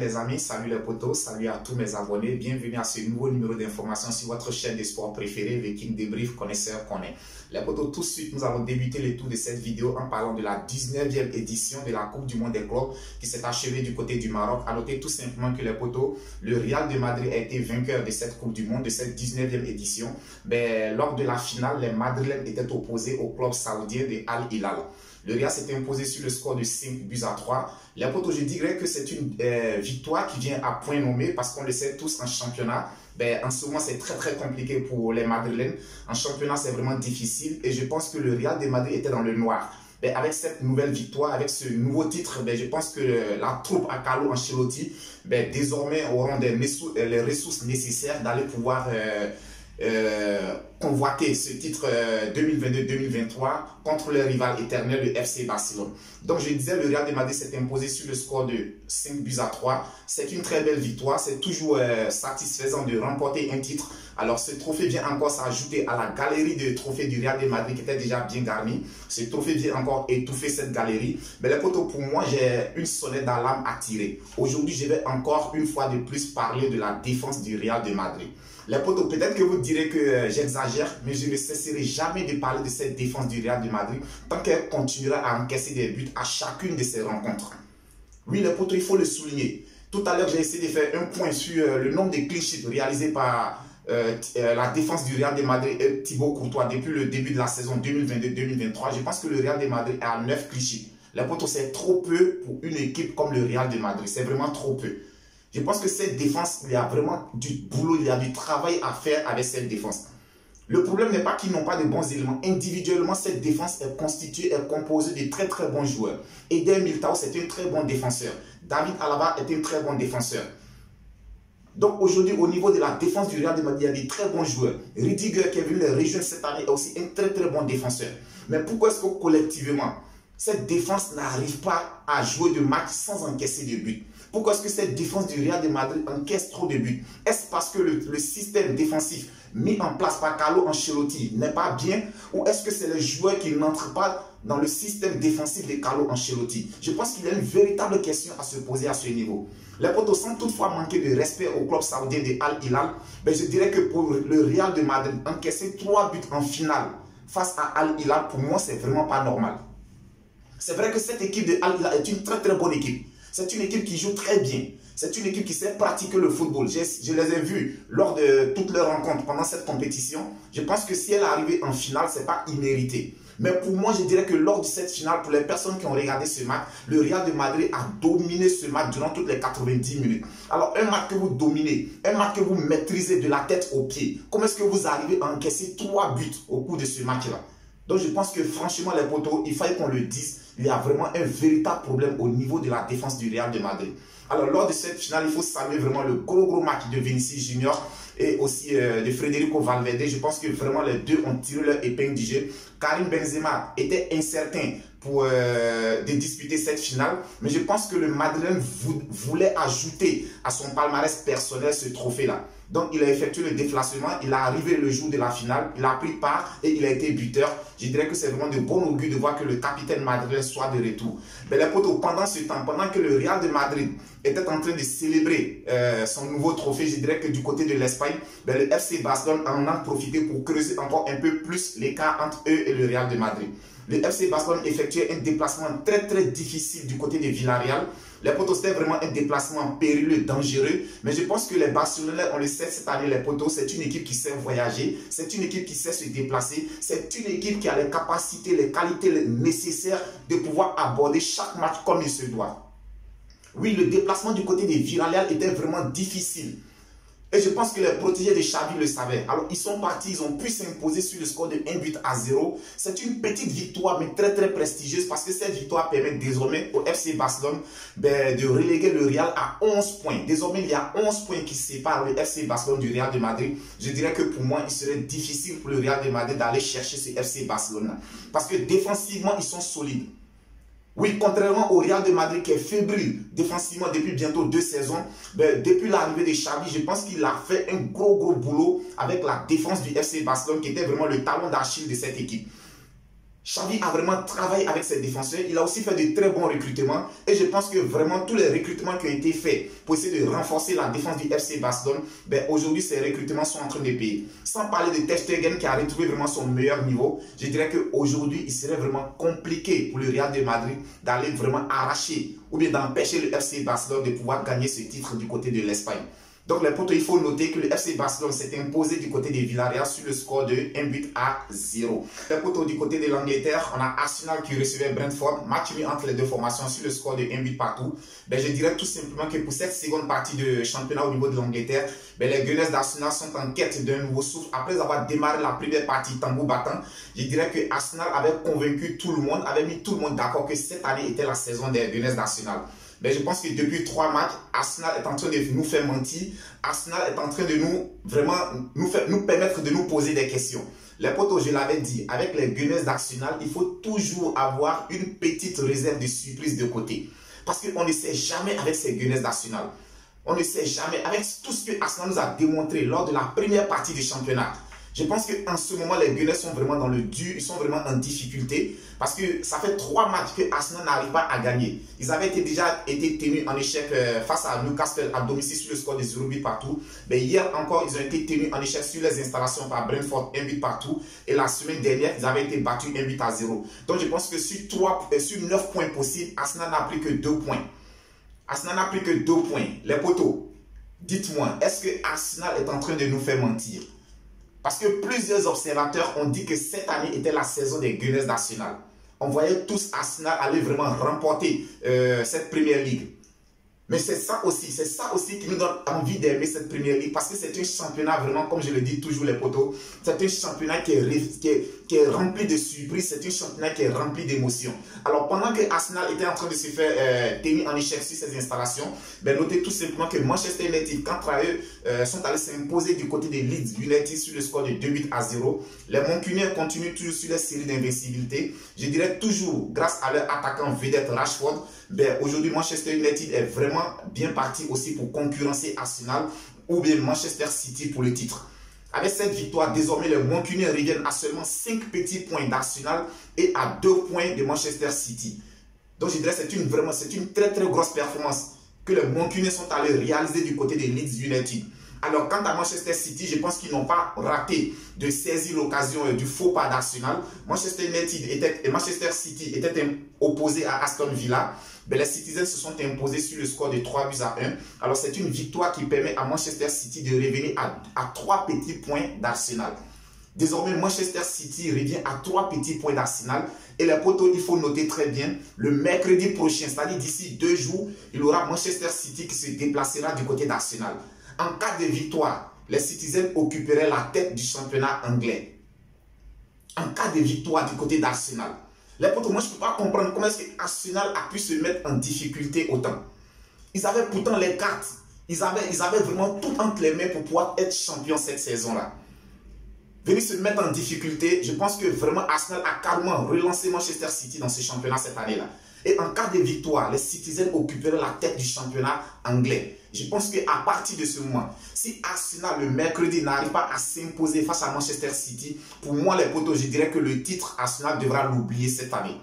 les amis, salut les potos, salut à tous mes abonnés, bienvenue à ce nouveau numéro d'information sur votre chaîne de sport préférée, Viking Débrief Connaisseur Connaît. Les potos, tout de suite, nous allons débuter le tour de cette vidéo en parlant de la 19e édition de la Coupe du Monde des clubs qui s'est achevée du côté du Maroc. À noter tout simplement que les potos, le Real de Madrid a été vainqueur de cette Coupe du Monde, de cette 19e édition. Lors de la finale, les Madrilènes étaient opposés au club saoudien de Al Hilal. Le Real s'est imposé sur le score de 5-3. Les potos, je dirais que c'est une victoire qui vient à point nommé parce qu'on le sait tous en championnat. En ce moment, c'est très compliqué pour les Madrilènes. En championnat, c'est vraiment difficile et je pense que le Real de Madrid était dans le noir. Avec cette nouvelle victoire, avec ce nouveau titre, je pense que la troupe à Carlo Ancelotti, désormais auront les ressources nécessaires d'aller pouvoir convoiter ce titre 2022-2023 contre le rival éternel, le FC Barcelone. Donc je disais, le Real de Madrid s'est imposé sur le score de 5-3. C'est une très belle victoire, c'est toujours satisfaisant de remporter un titre. Alors ce trophée vient encore s'ajouter à la galerie de trophées du Real de Madrid qui était déjà bien garnie. Ce trophée vient encore étouffer cette galerie. Mais les potos, pour moi, j'ai une sonnette d'alarme à tirer. Aujourd'hui, je vais encore une fois de plus parler de la défense du Real de Madrid. Les potos, peut-être que vous direz que j'exagère, mais je ne cesserai jamais de parler de cette défense du Real de Madrid tant qu'elle continuera à encaisser des buts à chacune de ses rencontres. Oui, les potos, il faut le souligner. Tout à l'heure, j'ai essayé de faire un point sur le nombre de clean sheets réalisés par la défense du Real de Madrid et Thibaut Courtois depuis le début de la saison 2022-2023. Je pense que le Real de Madrid est à 9 clean sheets. Les potos, c'est trop peu pour une équipe comme le Real de Madrid. C'est vraiment trop peu. Je pense que cette défense, il y a vraiment du boulot, il y a du travail à faire avec cette défense. Le problème n'est pas qu'ils n'ont pas de bons éléments. Individuellement, cette défense est constituée, est composée de très bons joueurs. Eder Militao, c'est un très bon défenseur. David Alaba est un très bon défenseur. Donc aujourd'hui, au niveau de la défense du Real de Madrid, il y a des très bons joueurs. Rudiger, qui est venu les rejoindre cette année, est aussi un très bon défenseur. Mais pourquoi est-ce que collectivement, cette défense n'arrive pas à jouer de match sans encaisser de buts? Pourquoi est-ce que cette défense du Real de Madrid encaisse trop de buts? Est-ce parce que le système défensif mis en place par Carlo Ancelotti n'est pas bien? Ou est-ce que c'est les joueurs qui n'entrent pas dans le système défensif de Carlo Ancelotti? Je pense qu'il y a une véritable question à se poser à ce niveau. Les potos, sans toutefois manquer de respect au club saoudien de Al Hilal, je dirais que pour le Real de Madrid, encaisser 3 buts en finale face à Al Hilal, pour moi, c'est vraiment pas normal. C'est vrai que cette équipe de Al Hilal est une très bonne équipe. C'est une équipe qui joue très bien. C'est une équipe qui sait pratiquer le football. Je les ai vus lors de toutes leurs rencontres pendant cette compétition. Je pense que si elle est arrivée en finale, ce n'est pas immérité. Mais pour moi, je dirais que lors de cette finale, pour les personnes qui ont regardé ce match, le Real de Madrid a dominé ce match durant toutes les 90 minutes. Alors, un match que vous dominez, un match que vous maîtrisez de la tête aux pieds, comment est-ce que vous arrivez à encaisser 3 buts au cours de ce match-là? Donc, je pense que franchement, les potos, il fallait qu'on le dise. Il y a vraiment un véritable problème au niveau de la défense du Real de Madrid. Alors, lors de cette finale, il faut saluer vraiment le gros match de Vinicius Junior et aussi de Federico Valverde. Je pense que vraiment les deux ont tiré leur épingle du jeu. Karim Benzema était incertain de disputer cette finale, mais je pense que le Madrilène voulait ajouter à son palmarès personnel ce trophée-là. Donc, il a effectué le déplacement, il est arrivé le jour de la finale, il a pris part et il a été buteur. Je dirais que c'est vraiment de bon augure de voir que le capitaine madrilène soit de retour. Mais les potos, pendant ce temps, pendant que le Real de Madrid était en train de célébrer son nouveau trophée, je dirais que du côté de l'Espagne, le FC Barcelone en a profité pour creuser encore un peu plus l'écart entre eux et le Real de Madrid. Le FC Barcelone effectuait un déplacement très difficile du côté de Villarreal. Les potos, c'était vraiment un déplacement périlleux, dangereux. Mais je pense que les Barcelonais, on le sait cette année, les potos, c'est une équipe qui sait voyager. C'est une équipe qui sait se déplacer. C'est une équipe qui a les capacités, les qualités nécessaires de pouvoir aborder chaque match comme il se doit. Oui, le déplacement du côté de Villarreal était vraiment difficile. Et je pense que les protégés de Xavi le savaient. Alors, ils sont partis, ils ont pu s'imposer sur le score de 1-0. C'est une petite victoire, mais très prestigieuse parce que cette victoire permet désormais au FC Barcelone de reléguer le Real à 11 points. Désormais, il y a 11 points qui séparent le FC Barcelone du Real de Madrid. Je dirais que pour moi, il serait difficile pour le Real de Madrid d'aller chercher ce FC Barcelone. Parce que défensivement, ils sont solides. Oui, contrairement au Real de Madrid qui est fébrile défensivement depuis bientôt 2 saisons, depuis l'arrivée de Xavi, je pense qu'il a fait un gros boulot avec la défense du FC Barcelone qui était vraiment le talon d'Achille de cette équipe. Xavi a vraiment travaillé avec ses défenseurs. Il a aussi fait de très bons recrutements. Et je pense que vraiment tous les recrutements qui ont été faits pour essayer de renforcer la défense du FC Barcelone, aujourd'hui ces recrutements sont en train de payer. Sans parler de Ter Stegen qui a retrouvé vraiment son meilleur niveau, je dirais qu'aujourd'hui il serait vraiment compliqué pour le Real de Madrid d'aller vraiment arracher ou bien d'empêcher le FC Barcelone de pouvoir gagner ce titre du côté de l'Espagne. Donc les potos, il faut noter que le FC Barcelone s'est imposé du côté de Villarreal sur le score de 1-0. Les potos, du côté de l'Angleterre, on a Arsenal qui recevait Brentford, match mis entre les deux formations sur le score de 1 partout. Je dirais tout simplement que pour cette seconde partie de championnat au niveau de l'Angleterre, les Gunners d'Arsenal sont en quête d'un nouveau souffle. Après avoir démarré la première partie tambour battant, je dirais que Arsenal avait convaincu tout le monde, avait mis tout le monde d'accord que cette année était la saison des Gunners d'Arsenal. Mais je pense que depuis 3 matchs, Arsenal est en train de nous faire mentir. Arsenal est en train de nous permettre de nous poser des questions. Les potos, je l'avais dit, avec les Gunners d'Arsenal, il faut toujours avoir une petite réserve de surprise de côté. Parce qu'on ne sait jamais avec ces Gunners d'Arsenal. On ne sait jamais avec tout ce que Arsenal nous a démontré lors de la première partie du championnat. Je pense qu'en ce moment, les Gunners sont vraiment dans le dur, ils sont vraiment en difficulté parce que ça fait 3 matchs que Arsenal n'arrive pas à gagner. Ils avaient déjà été tenus en échec face à Newcastle à domicile sur le score de 0 partout. Mais hier encore, ils ont été tenus en échec sur les installations par Brentford 1 partout. Et la semaine dernière, ils avaient été battus 1-0. Donc je pense que sur 9 points possibles, Arsenal n'a pris que 2 points. Arsenal n'a pris que 2 points. Les potos, dites-moi, est-ce que Arsenal est en train de nous faire mentir? Parce que plusieurs observateurs ont dit que cette année était la saison des Gunners d'Arsenal. On voyait tous Arsenal aller vraiment remporter cette première ligue. Mais c'est ça aussi qui nous donne envie d'aimer cette première ligue. Parce que c'est un championnat vraiment, comme je le dis toujours les potos, c'est un championnat qui est rempli de surprises, c'est un championnat qui est rempli d'émotions. Alors pendant que Arsenal était en train de se faire tenir en échec sur ses installations, notez tout simplement que Manchester United, quant à eux, sont allés s'imposer du côté des Leeds United sur le score de 2-0. Les Mancuniens continuent toujours sur la série d'invincibilité. Je dirais toujours grâce à leur attaquant vedette Rashford. Aujourd'hui, Manchester United est vraiment bien parti aussi pour concurrencer Arsenal ou bien Manchester City pour le titre. Avec cette victoire, désormais les Mancuniens reviennent à seulement 5 petits points d'Arsenal et à 2 points de Manchester City. Donc je dirais que c'est une très grosse performance que les Mancuniens sont allés réaliser du côté des Leeds United. Alors, quant à Manchester City, je pense qu'ils n'ont pas raté de saisir l'occasion du faux pas d'Arsenal. Manchester United et Manchester City étaient opposés à Aston Villa. Les Citizens se sont imposés sur le score de 3-1. Alors, c'est une victoire qui permet à Manchester City de revenir à 3 petits points d'Arsenal. Désormais, Manchester City revient à 3 petits points d'Arsenal. Et les potos, il faut noter très bien, le mercredi prochain, c'est-à-dire d'ici 2 jours, il y aura Manchester City qui se déplacera du côté d'Arsenal. En cas de victoire, les Citizens occuperaient la tête du championnat anglais. En cas de victoire du côté d'Arsenal. Les potos, moi je ne peux pas comprendre comment est-ce que Arsenal a pu se mettre en difficulté autant. Ils avaient pourtant les cartes. Ils avaient vraiment tout entre les mains pour pouvoir être champion cette saison-là. Venir se mettre en difficulté, je pense que vraiment Arsenal a carrément relancé Manchester City dans ce championnat cette année-là. Et en cas de victoire, les Citizens occuperaient la tête du championnat anglais. Je pense qu'à partir de ce moment, si Arsenal le mercredi n'arrive pas à s'imposer face à Manchester City, pour moi les potos, je dirais que le titre, Arsenal devra l'oublier cette année.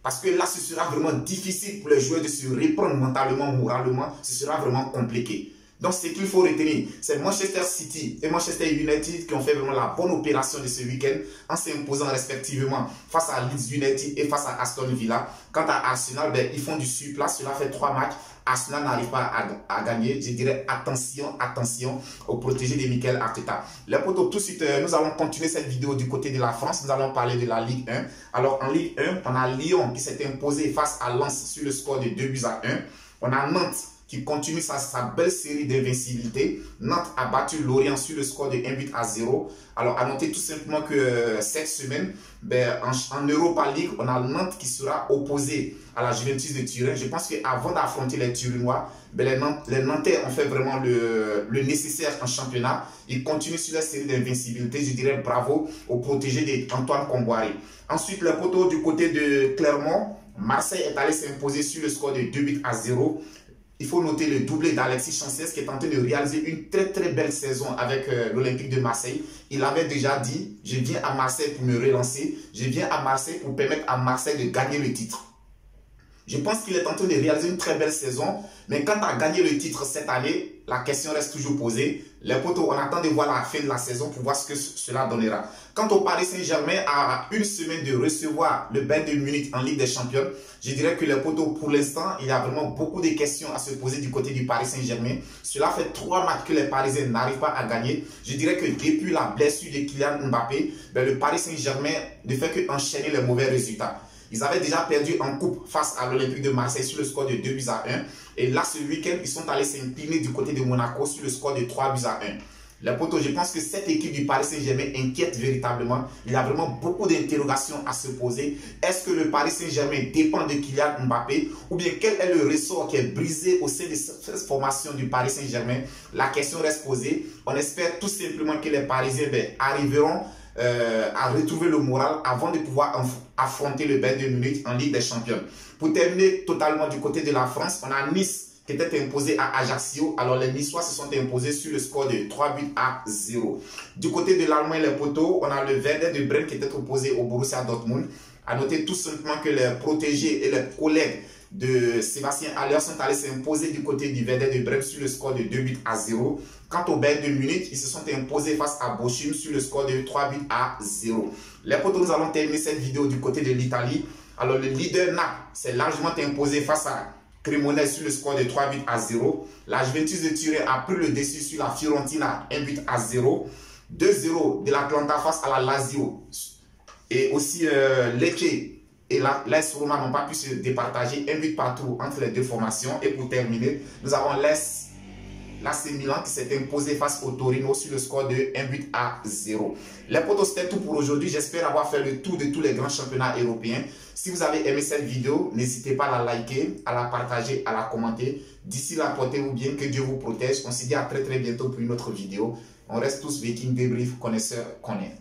Parce que là, ce sera vraiment difficile pour les joueurs de se reprendre mentalement, moralement. Ce sera vraiment compliqué. Donc, ce qu'il faut retenir, c'est Manchester City et Manchester United qui ont fait vraiment la bonne opération de ce week-end en s'imposant respectivement face à Leeds United et face à Aston Villa. Quant à Arsenal, ils font du surplace. Cela fait 3 matchs. Arsenal n'arrive pas à gagner. Je dirais attention au protégé de Mikel Arteta. Les potos, tout de suite, nous allons continuer cette vidéo du côté de la France. Nous allons parler de la Ligue 1. Alors, en Ligue 1, on a Lyon qui s'est imposé face à Lens sur le score de 2-1. On a Nantes qui continue sa belle série d'invincibilité. Nantes a battu Lorient sur le score de 1-0. Alors, à noter tout simplement que cette semaine, en Europa League, on a Nantes qui sera opposé à la Juventus de Turin. Je pense qu'avant d'affronter les Turinois, les Nantais ont fait vraiment le nécessaire en championnat. Ils continuent sur la série d'invincibilité. Je dirais bravo au protégé d'Antoine Kombouaré. Ensuite, les poteaux du côté de Clermont, Marseille est allé s'imposer sur le score de 2-0. il faut noter le doublé d'Alexis Sanchez qui est en train de réaliser une très belle saison avec l'Olympique de Marseille. Il avait déjà dit, je viens à Marseille pour me relancer, je viens à Marseille pour permettre à Marseille de gagner le titre. Je pense qu'il est en train de réaliser une très belle saison, mais quand tu as gagné le titre cette année, la question reste toujours posée. Les potos, on attend de voir la fin de la saison pour voir ce que cela donnera. Quant au Paris Saint-Germain, à une semaine de recevoir le Bayern de Munich en Ligue des Champions, je dirais que les potos, pour l'instant, il y a vraiment beaucoup de questions à se poser du côté du Paris Saint-Germain. Cela fait 3 matchs que les Parisiens n'arrivent pas à gagner. Je dirais que depuis la blessure de Kylian Mbappé, le Paris Saint-Germain ne fait qu'enchaîner les mauvais résultats. Ils avaient déjà perdu en coupe face à l'Olympique de Marseille sur le score de 2 buts à 1. Et là, ce week-end, ils sont allés s'incliner du côté de Monaco sur le score de 3 buts à 1. Les potos, je pense que cette équipe du Paris Saint-Germain inquiète véritablement. Il y a vraiment beaucoup d'interrogations à se poser. Est-ce que le Paris Saint-Germain dépend de Kylian Mbappé? Ou bien quel est le ressort qui est brisé au sein de cette formation du Paris Saint-Germain? La question reste posée. On espère tout simplement que les Parisiens arriveront à retrouver le moral avant de pouvoir affronter le Bayern de Munich en Ligue des Champions. Pour terminer totalement du côté de la France, on a Nice qui était imposé à Ajaccio. Alors les Niçois se sont imposés sur le score de 3 buts à 0. Du côté de l'Allemagne, les poteaux, on a le Werder de Brême qui était opposé au Borussia Dortmund. À noter tout simplement que les protégés et les collègues de Sébastien Haller sont allés s'imposer du côté du Werder de Brême sur le score de 2 buts à 0. Quant au Bayern de Munich, ils se sont imposés face à Bochum sur le score de 3 buts à 0. Les potos, nous allons terminer cette vidéo du côté de l'Italie. Alors le leader Naples s'est largement imposé face à Cremonese sur le score de 3 buts à 0. La Juventus de Turin a pris le dessus sur la Fiorentina 1 but à 0. 2-0 de l'Atlanta face à la Lazio. Et aussi Lecce et l'AS Roma n'ont pas pu se départager, 1 but partout entre les deux formations. Et pour terminer, nous avons l'AC Milan qui s'est imposé face au Torino sur le score de 1 but à 0. Les potos, c'était tout pour aujourd'hui. J'espère avoir fait le tour de tous les grands championnats européens. Si vous avez aimé cette vidéo, n'hésitez pas à la liker, à la partager, à la commenter. D'ici là, portez-vous bien, que Dieu vous protège. On se dit à très bientôt pour une autre vidéo. On reste tous Viking Débrief, connaisseurs, connaît.